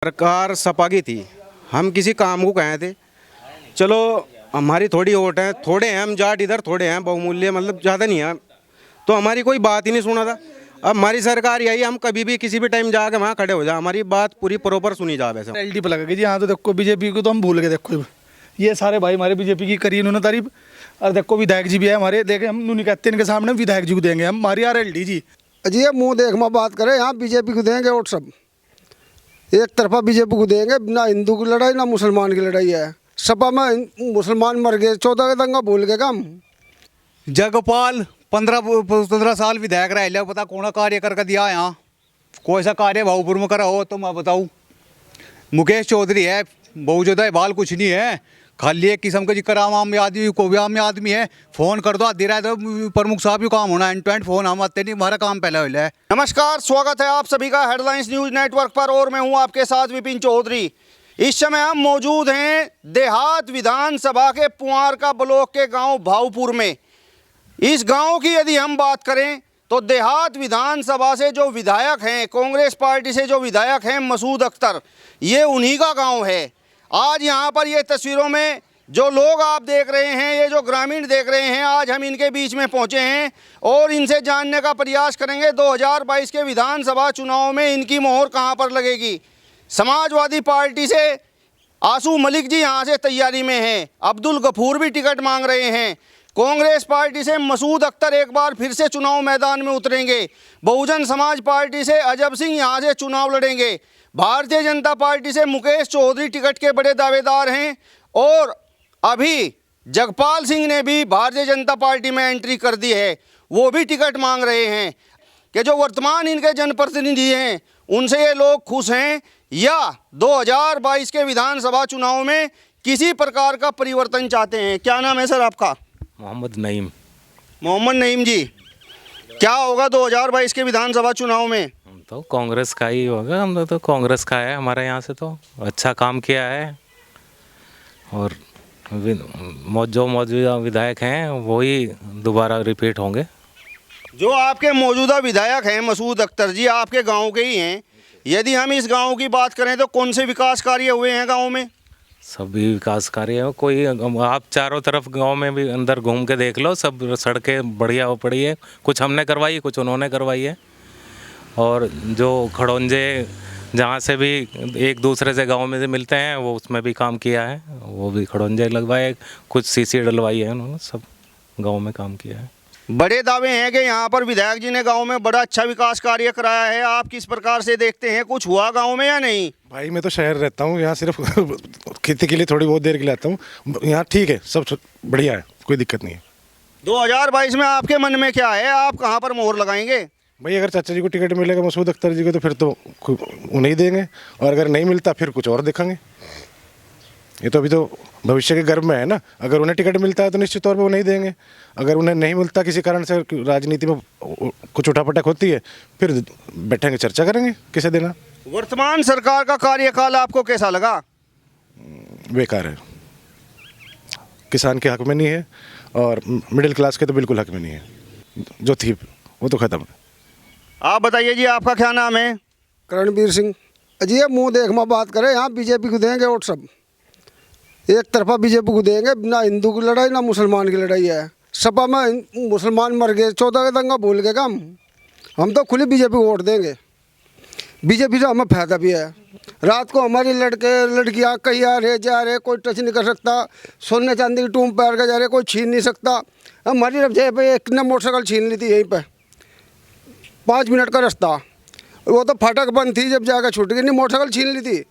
सरकार सपा की थी, हम किसी काम को कहे थे, चलो हमारी थोड़ी वोट है, थोड़े हैं हम जाट, इधर थोड़े हैं बहुमूल्य, मतलब ज़्यादा नहीं है, तो हमारी कोई बात ही नहीं सुना था। अब हमारी सरकार यही, हम कभी भी किसी भी टाइम जाके वहाँ खड़े हो जाए, हमारी बात पूरी प्रॉपर सुनी जाए। वैसे एलडी पे लगा जी। हाँ तो देखो बीजेपी को तो हम भूल गए। देखो ये सारे भाई हमारे बीजेपी की करी इन्होंने तारीफ। और देखो विधायक जी भी है हमारे, देखे हम नहीं कहते इनके सामने, विधायक जी को देंगे हम, हमारी यार एलडी जी। जी ये मुंह देख मैं बात करें, यहाँ बीजेपी को देंगे वोट, सब एक तरफा बीजेपी को देंगे। ना हिंदू की लड़ाई ना मुसलमान की लड़ाई है। सपा में मुसलमान मर गए, 14 का दंगा भूल गए काम। जगपाल 15 साल विधायक रह लिया, पता कौन कार्य करके दिया यहाँ, कोई सा कार्य भाऊपुर में करा हो तो मैं बताऊँ। मुकेश चौधरी है, बहुत ज़्यादा बाल कुछ नहीं है, खाली एक किस्म का जिक्र आम आदमी को भी आम आदमी है। फोन कर दो आधी रात प्रमुख साहब भी काम होना, एंड टू एंड फोन हम आते नहीं, हमारा काम पहले हो है। नमस्कार, स्वागत है आप सभी का हेडलाइंस न्यूज नेटवर्क पर और मैं हूं आपके साथ विपिन चौधरी। इस समय हम मौजूद हैं देहात विधानसभा के पुआरका ब्लॉक के गांव भाऊपुर में। इस गांव की यदि हम बात करें तो देहात विधानसभा से जो विधायक हैं, कांग्रेस पार्टी से जो विधायक हैं मसूद अख्तर, ये उन्हीं का गांव है। आज यहाँ पर ये तस्वीरों में जो लोग आप देख रहे हैं, ये जो ग्रामीण देख रहे हैं, आज हम इनके बीच में पहुँचे हैं और इनसे जानने का प्रयास करेंगे 2022 के विधानसभा चुनाव में इनकी मोहर कहाँ पर लगेगी। समाजवादी पार्टी से आसू मलिक जी यहाँ से तैयारी में हैं, अब्दुल गफूर भी टिकट मांग रहे हैं। कांग्रेस पार्टी से मसूद अख्तर एक बार फिर से चुनाव मैदान में उतरेंगे। बहुजन समाज पार्टी से अजब सिंह यहाँ से चुनाव लड़ेंगे। भारतीय जनता पार्टी से मुकेश चौधरी टिकट के बड़े दावेदार हैं और अभी जगपाल सिंह ने भी भारतीय जनता पार्टी में एंट्री कर दी है, वो भी टिकट मांग रहे हैं। कि जो वर्तमान इनके जनप्रतिनिधि हैं उनसे ये लोग खुश हैं या 2022 के विधानसभा चुनाव में किसी प्रकार का परिवर्तन चाहते हैं। क्या नाम है सर आपका? मोहम्मद नईम। मोहम्मद नईम जी, क्या होगा 2022 के विधानसभा चुनाव में? हम तो कांग्रेस का ही होगा, हम तो कांग्रेस का है, हमारे यहाँ से तो अच्छा काम किया है और जो मौजूदा विधायक हैं वही दोबारा रिपीट होंगे। जो आपके मौजूदा विधायक हैं मसूद अख्तर जी, आपके गांव के ही हैं। यदि हम इस गांव की बात करें तो कौन से विकास कार्य हुए हैं गांव में? सभी विकास कार्य है, कोई आप चारों तरफ गांव में भी अंदर घूम के देख लो, सब सड़कें बढ़िया हो पड़ी है। कुछ हमने करवाई, कुछ उन्होंने करवाई है। और जो खड़ोंजे जहाँ से भी एक दूसरे से गांव में से मिलते हैं वो उसमें भी काम किया है, वो भी खड़ोंजे लगवाए, कुछ सीसी डलवाई है उन्होंने, सब गाँव में काम किया है। बड़े दावे हैं कि यहाँ पर विधायक जी ने गांव में बड़ा अच्छा विकास कार्य कराया है। आप किस प्रकार से देखते हैं, कुछ हुआ गांव में या नहीं? भाई मैं तो शहर रहता हूँ, यहाँ सिर्फ खेती के लिए थोड़ी बहुत देर के लिए आता हूँ। यहाँ ठीक है, सब बढ़िया है, कोई दिक्कत नहीं है। 2022 में आपके मन में क्या है, आप कहाँ पर मोहर लगाएंगे? भाई अगर चाचा जी को टिकट मिलेगा मसूद अख्तर जी को तो फिर तो उन्हें ही देंगे, और अगर नहीं मिलता फिर कुछ और देखेंगे। ये तो अभी तो भविष्य के गर्भ में है ना। अगर उन्हें टिकट मिलता है तो निश्चित तौर पे वो नहीं देंगे, अगर उन्हें नहीं मिलता किसी कारण से, राजनीति में कुछ उठापटक होती है, फिर बैठेंगे चर्चा करेंगे किसे देना। वर्तमान सरकार का कार्यकाल आपको कैसा लगा? बेकार है, किसान के हक में नहीं है और मिडिल क्लास के तो बिल्कुल हक में नहीं है। जो थी वो तो ख़त्म है। आप बताइए जी, आपका क्या नाम है? करणवीर सिंह। जी ये मुंह देख मैं बात करें, यहाँ बीजेपी को देंगे वोट, सब एक तरफा बीजेपी को देंगे। ना हिंदू की लड़ाई ना मुसलमान की लड़ाई है। सपा में मुसलमान मर गए, 14 का दंगा भूल गए काम। हम तो खुली बीजेपी को वोट देंगे। बीजेपी से हमें फायदा भी है। रात को हमारी लड़के लड़कियाँ कहीं आ रहे जा रहे, कोई टच नहीं कर सकता। सोने चांदी की टूम पैर के जा रहे, कोई छीन नहीं सकता। हमारी जगह पे एक ने मोटरसाइकिल छीन ली थी, यहीं पे 5 मिनट का रास्ता, वो तो फाटक बंद थी, जब जाकर छूट गई, नहीं मोटरसाइकिल छीन ली थी।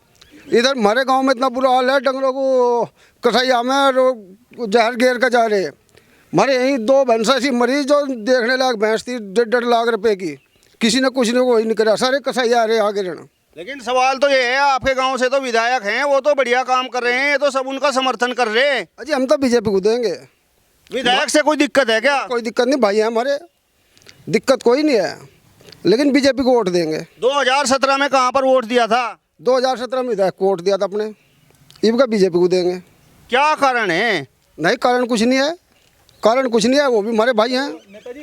इधर हमारे गांव में इतना बुरा हाल है, डंगरों को कसाईया में जहर घेर कर जा रहे। हमारे यहीं 2 भैंस ऐसी मरी जो देखने लायक भैंस थी, 1.5 लाख रुपए की, किसी ने कुछ नहीं करा, सारे कसाई आ रहे आगे रहना। लेकिन सवाल तो ये है, आपके गांव से तो विधायक हैं, वो तो बढ़िया काम कर रहे हैं, ये तो सब उनका समर्थन कर रहे हैं। अजी हम तो बीजेपी को देंगे। विधायक से कोई दिक्कत है क्या? कोई दिक्कत नहीं भाई है हमारे, दिक्कत कोई नहीं है, लेकिन बीजेपी को वोट देंगे। 2017 में कहाँ पर वोट दिया था? 2017 में विधायक को वोट दिया था अपने, इनका बीजेपी को देंगे। क्या कारण है? नहीं कारण कुछ नहीं है, कारण कुछ नहीं है, वो भी हमारे भाई हैं।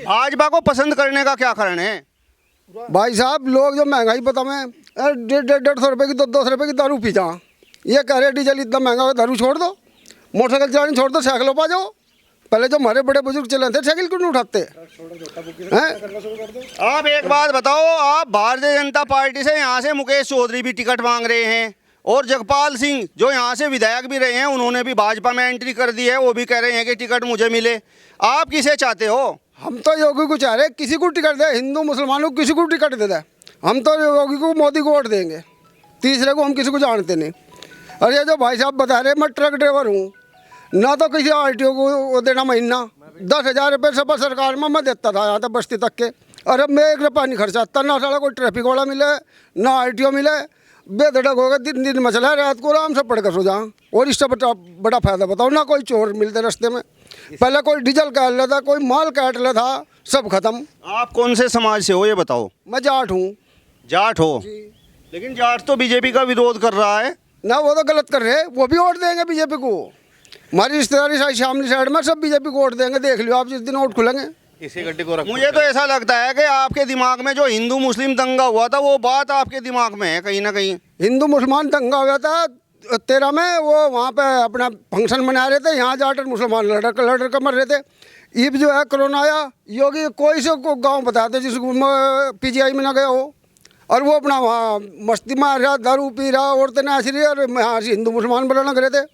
भाजपा को पसंद करने का क्या कारण है? भाई साहब लोग जो महंगाई बतावें, 150 रुपये की 200 रुपये की दारू पी जा। ये कह रहे डीजल इतना महंगा हो, दारू छोड़ दो, मोटरसाइकिल चलानी छोड़ दो, साइकिलों पर जाओ। पहले जो हमारे बड़े बुजुर्ग चलाते साइकिल क्यों नहीं उठाते हैं? आप एक बात बताओ, आप भारतीय जनता पार्टी से यहाँ से मुकेश चौधरी भी टिकट मांग रहे हैं और जगपाल सिंह जो यहाँ से विधायक भी रहे हैं उन्होंने भी भाजपा में एंट्री कर दी है, वो भी कह रहे हैं कि टिकट मुझे मिले। आप किसे चाहते हो? हम तो योगी को चाह रहे, किसी को टिकट दे, हिंदू मुसलमानों को किसी को टिकट दे दे, हम तो योगी को मोदी को वोट देंगे, तीसरे को हम किसी को जानते नहीं। और ये जो भाई साहब बता रहे, मैं ट्रक ड्राइवर हूँ, ना तो किसी आरटीओ को देना महीना 10,000 रुपये सपा सरकार में मैं देता था यहाँ तक बस्ती तक के, और अब मैं 1 रुपया नहीं खर्चाता, ना साला कोई ट्रैफिक वाला मिले ना आरटीओ मिले, बेधड़क होगा, दिन दिन मसला है, रात को आराम से पढ़कर सो जाऊँ। और इससे बड़ा फायदा बताओ, ना कोई चोर मिलते रास्ते में, पहले कोई डीजल काट लेता, कोई माल काट लेता, सब खत्म। आप कौन से समाज से हो ये बताओ? मैं जाट हूँ। जाट हो? लेकिन जाट तो बीजेपी का विरोध कर रहा है ना, वो तो गलत कर रहे हैं, वो भी वोट देंगे बीजेपी को। हमारी रिश्तेदारी साइड शामली साइड में सब बीजेपी को वोट देंगे, देख लियो आप जिस दिन वोट खुलेंगे। इसी गड्डी को रख। मुझे तो ऐसा लगता है कि आपके दिमाग में जो हिंदू मुस्लिम दंगा हुआ था वो बात आपके दिमाग में है कहीं ना कहीं। हिंदू मुसलमान दंगा हुआ था 13 में, वो वहाँ पे अपना फंक्शन मना रहे थे, यहाँ जाकर मुसलमान लड़ कर मर रहे थे। ईब जो है कोरोना आया, योगी कोई से को गाँव बताते जिसको PGI में ना गया हो, और वो अपना वहाँ मस्ती मार रहा, दारू पी रहा, औरतें नाच रही, और यहाँ से हिंदू मुसलमान बनाना करे थे।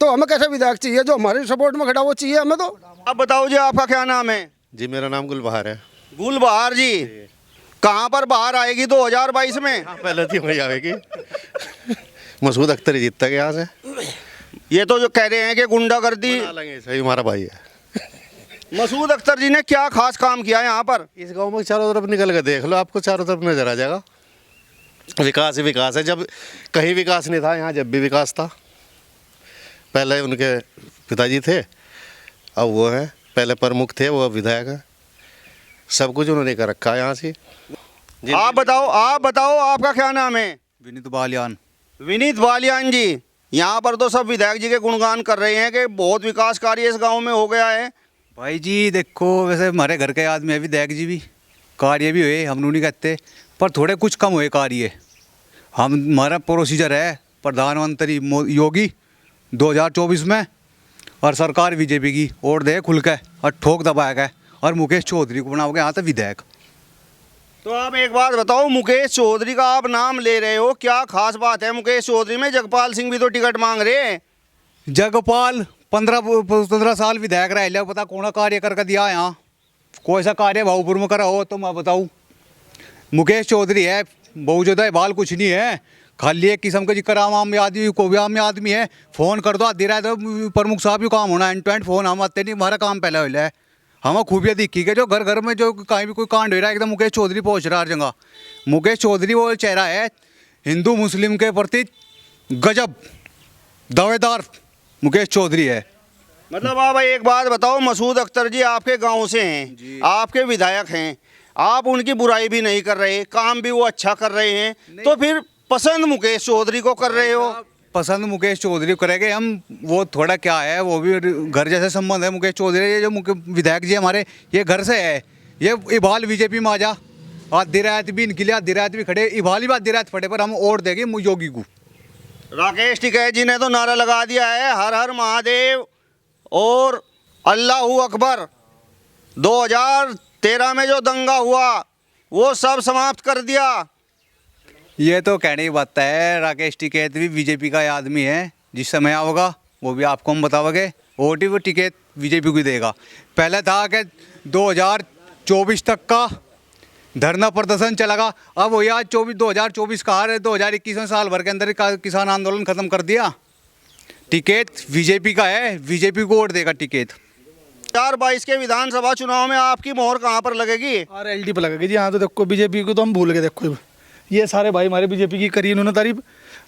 तो हमें कैसे विधायक चाहिए जो हमारे सपोर्ट में खड़ा, वो चाहिए हमें। तो आप बताओ जी, आपका क्या नाम है? जी मेरा नाम गुलबहार है। गुलबहार जी, कहाँ पर बाहर आएगी 2022 में? पहले थी वही आएगी। मसूद अख्तर ही जीतता है यहाँ से। ये तो जो कह रहे हैं कि गुंडागर्दी, सही हमारा भाई है। मसूद अख्तर जी ने क्या खास काम किया यहाँ पर? इस गांव में चारों तरफ निकल के देख लो, आपको चारों तरफ नजर आ जाएगा, विकास ही विकास है। जब कहीं विकास नहीं था, यहाँ जब भी विकास था। पहले उनके पिताजी थे, अब वो हैं, पहले प्रमुख थे, वो अब विधायक हैं। सब कुछ उन्होंने कर रखा है यहाँ से। आप बताओ आपका क्या नाम है? विनीत बालियान। विनीत बालियान जी, यहाँ पर तो सब विधायक जी के गुणगान कर रहे हैं कि बहुत विकास कार्य इस गांव में हो गया है। भाई जी देखो, वैसे हमारे घर के आदमी है विधायक जी भी, कार्य भी हुए, हम नहीं कहते, पर थोड़े कुछ कम हुए कार्य। हमारा प्रोसीजर है प्रधानमंत्री योगी 2024 में, और सरकार बीजेपी की वोट दे खुल के और ठोक दबाया गया, और मुकेश चौधरी को बनाओगे यहाँ तक विधायक। तो आप एक बात बताओ, मुकेश चौधरी का आप नाम ले रहे हो, क्या खास बात है मुकेश चौधरी में? जगपाल सिंह भी तो टिकट मांग रहे हैं। जगपाल 15 साल विधायक रह लिया, पता कौन कार्य करके दिया यहाँ? कोई सा कार्य भाऊपुर में करा हो तो मैं बताऊँ? मुकेश चौधरी है, बहुत ज़्यादा बाल कुछ नहीं है, खाली एक किस्म का जिक्र आम आदमी को भी आम आदमी है। फ़ोन कर दो आधी रात, प्रमुख साहब भी काम होना, एंड टू एंड फ़ोन हम आते नहीं, हमारा काम पहले हो है। हमें खूबियाँ दिखी के जो घर घर में जो कहीं भी कोई कांड हो रहा है, एकदम मुकेश चौधरी पहुँच रहा है हर जगह। मुकेश चौधरी वो चेहरा है हिंदू मुस्लिम के प्रति गजब दावेदार मुकेश चौधरी है। मतलब आप एक बात बताओ, मसूद अख्तर जी आपके गांव से हैं, आपके विधायक हैं, आप उनकी बुराई भी नहीं कर रहे, काम भी वो अच्छा कर रहे हैं, तो फिर पसंद मुकेश चौधरी को कर रहे हो? पसंद मुकेश चौधरी करेंगे हम। वो थोड़ा क्या है, वो भी घर जैसे संबंध है मुकेश चौधरी। ये जो विधायक जी हमारे, ये घर से है, ये इबाल बीजेपी में आ जा, आधी रात भी इनके लिए, आधी रात भी खड़े, इबाल भी आधी रात खड़े, पर हम वोट देंगे योगी को। राकेश टिकैत जी ने तो नारा लगा दिया है, हर हर महादेव और अल्लाहू अकबर। 2013 में जो दंगा हुआ वो सब समाप्त कर दिया। ये तो कहने की बात है, राकेश टिकैत भी बीजेपी का आदमी है, जिस समय आओगा वो भी आपको हम बताओगे, वोट ही वो टिकैत बीजेपी को देगा। पहले था कि 2024 तक का धरना प्रदर्शन चलेगा, अब वही आज 2024 का हार है, 2021 साल भर के अंदर किसान आंदोलन खत्म कर दिया। टिकैत बीजेपी का है, बीजेपी को वोट देगा टिकैत। 2022 के विधानसभा चुनाव में आपकी मोहर कहाँ पर लगेगी? RLD पर लगेगी जी। यहाँ तो देखो बीजेपी को तो हम भूल गए, देखो ये सारे भाई हमारे बीजेपी की करी इन्होंने तारीफ,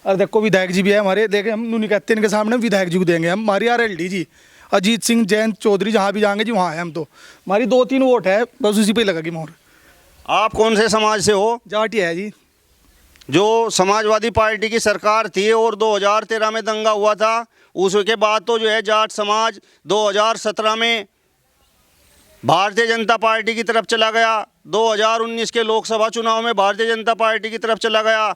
और देखो विधायक जी भी है हमारे, देखे हम नहीं कहते इनके सामने, विधायक जी को देंगे हम। हमारी RLD जी, अजीत सिंह जयंत चौधरी जहाँ भी जाएंगे जी वहाँ है हम, तो हमारी 2-3 वोट है बस, उसी पे लगेगी मोहर। आप कौन से समाज से हो? जाट ही है जी। जो समाजवादी पार्टी की सरकार थी और 2013 में दंगा हुआ था, उसके बाद तो जो है जाट समाज 2017 में भारतीय जनता पार्टी की तरफ चला गया, 2019 के लोकसभा चुनाव में भारतीय जनता पार्टी की तरफ चला गया।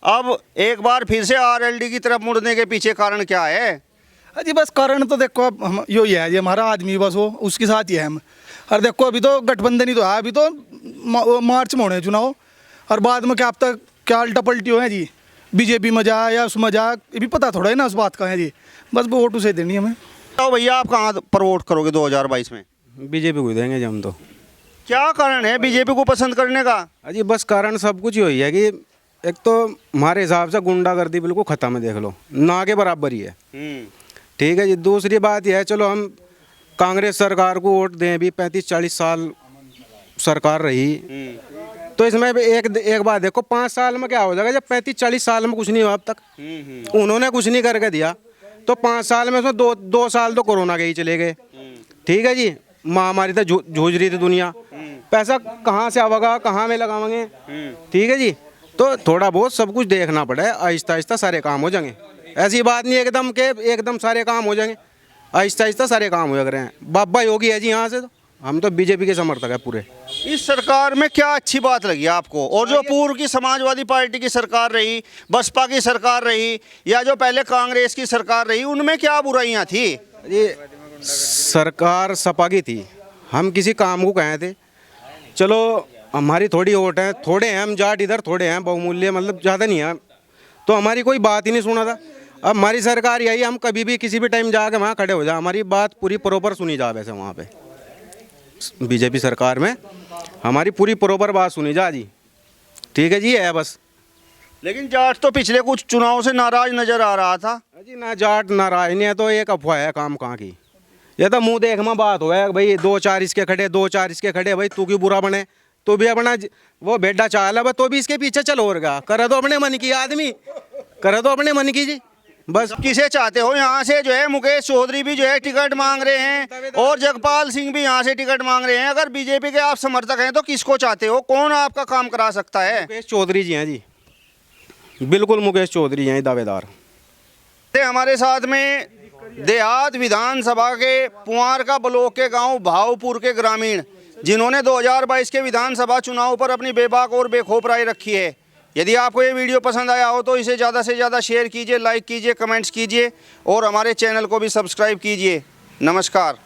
अब एक बार फिर से आरएलडी की तरफ मुड़ने के पीछे कारण क्या है? जी बस कारण तो देखो अब हम यो ही है, ये हमारा आदमी बस हो उसके साथ ही है हम। और देखो अभी तो गठबंधन ही तो है, अभी तो मार्च में होने चुनाव, और बाद में क्या अब तक क्या उल्टा पलटी हो है जी, बीजेपी में जा या उसमें जा, ये भी पता थोड़ा है ना उस बात का है जी। बस वो वोट उसे देनी है हमें। तो भैया आप कहाँ पर वोट करोगे 2022 में? बीजेपी को देंगे जी हम तो। क्या कारण है बीजेपी को पसंद करने का? अजी बस कारण सब कुछ ही है कि एक तो हमारे हिसाब से गुंडागर्दी बिल्कुल ख़त्म है, देख लो ना के बराबर ही है। ठीक है जी। दूसरी बात यह है, चलो हम कांग्रेस सरकार को वोट दें, भी 35-40 साल सरकार रही, तो इसमें भी एक बात देखो 5 साल में क्या हो जाएगा जब 35-40 साल में कुछ नहीं हुआ अब तक। उन्होंने कुछ नहीं करके दिया, तो 5 साल में उसमें दो साल तो कोरोना के ही चले गए। ठीक है जी। महामारी तो जूझ रही थी दुनिया, पैसा कहाँ से आवेगा, कहाँ में लगाएंगे। ठीक है जी। तो थोड़ा बहुत सब कुछ देखना पड़े, आहिस्ता आहिस्ता सारे काम हो जाएंगे। ऐसी बात नहीं एकदम के एकदम सारे काम हो जाएंगे, आहिस्ता आहिस्ता सारे काम हो जा रहे हैं। बाबा योगी है जी, यहाँ से तो हम तो बीजेपी के समर्थक है पूरे। इस सरकार में क्या अच्छी बात लगी आपको? और जो पूर्व की समाजवादी पार्टी की सरकार रही, बसपा की सरकार रही, या जो पहले कांग्रेस की सरकार रही, उनमें क्या बुराइयां थी? ये सरकार सपा की थी, हम किसी काम को कहे थे, चलो हमारी थोड़ी वोट है, थोड़े हैं हम जाट इधर, थोड़े हैं बहुमूल्य, मतलब ज़्यादा नहीं है, तो हमारी कोई बात ही नहीं सुना था। अब हमारी सरकार यही, हम कभी भी किसी भी टाइम जाके वहाँ खड़े हो जाए, हमारी बात पूरी प्रॉपर सुनी जा। वैसे वहाँ पे बीजेपी सरकार में हमारी पूरी प्रॉपर बात सुनी जा जी। ठीक है जी, है बस। लेकिन जाट तो पिछले कुछ चुनाव से नाराज नजर आ रहा था। जी ना जाट ना राजनी है, तो एक अफवाह है काम कहाँ की। ये तो मुंह देख में बात हो है भाई, 2-4 इसके खड़े, 2-4 इसके खड़े, भाई तू क्यों बुरा बने, तो भी अपना वो बेटा चाल है, तो भी इसके पीछे चलो और क्या करे, तो अपने मन की आदमी करे, तो अपने मन की जी बस। किसे चाहते हो? यहाँ से जो है मुकेश चौधरी भी जो है टिकट मांग रहे हैं, और जगपाल सिंह भी यहाँ से टिकट मांग रहे हैं। अगर बीजेपी के आप समर्थक हैं तो किसको चाहते हो? कौन आपका काम करा सकता है? मुकेश चौधरी जी हैं जी, बिल्कुल मुकेश चौधरी हैं दावेदार। हमारे साथ में देहात विधानसभा के पुआरका ब्लॉक के गांव भावपुर के ग्रामीण, जिन्होंने 2022 के विधानसभा चुनाव पर अपनी बेबाक और बेखौफ राय रखी है। यदि आपको ये वीडियो पसंद आया हो तो इसे ज़्यादा से ज़्यादा शेयर कीजिए, लाइक कीजिए, कमेंट्स कीजिए, और हमारे चैनल को भी सब्सक्राइब कीजिए। नमस्कार।